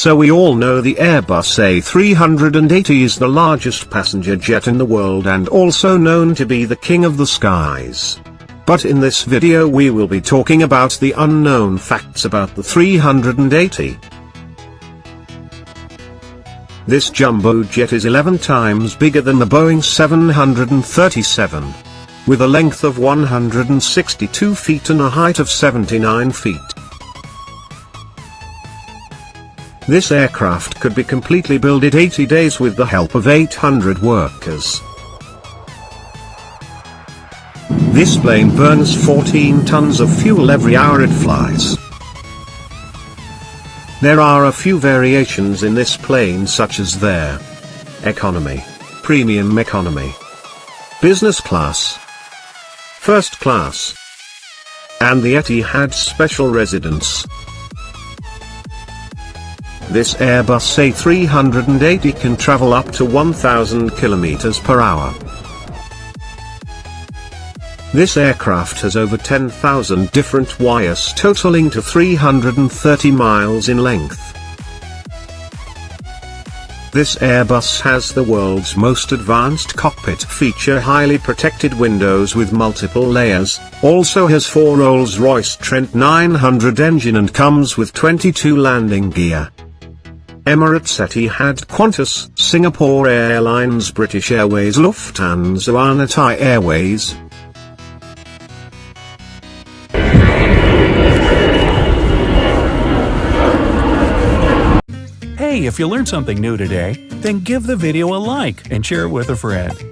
So we all know the Airbus A380 is the largest passenger jet in the world and also known to be the king of the skies. But in this video we will be talking about the unknown facts about the 380. This jumbo jet is 11 times bigger than the Boeing 737, with a length of 162 feet and a height of 79 feet. This aircraft could be completely built in 80 days with the help of 800 workers. This plane burns 14 tons of fuel every hour it flies. There are a few variations in this plane, such as their economy, premium economy, business class, first class, and the Etihad special residence. This Airbus A380 can travel up to 1,000 kilometers per hour. This aircraft has over 10,000 different wires totaling to 330 miles in length. This Airbus has the world's most advanced cockpit feature, highly protected windows with multiple layers, also has 4 Rolls-Royce Trent 900 engine and comes with 22 landing gear. Emirates, Etihad, Qantas, Singapore Airlines, British Airways, Lufthansa and Thai Airways. Hey, if you learned something new today, then give the video a like and share it with a friend.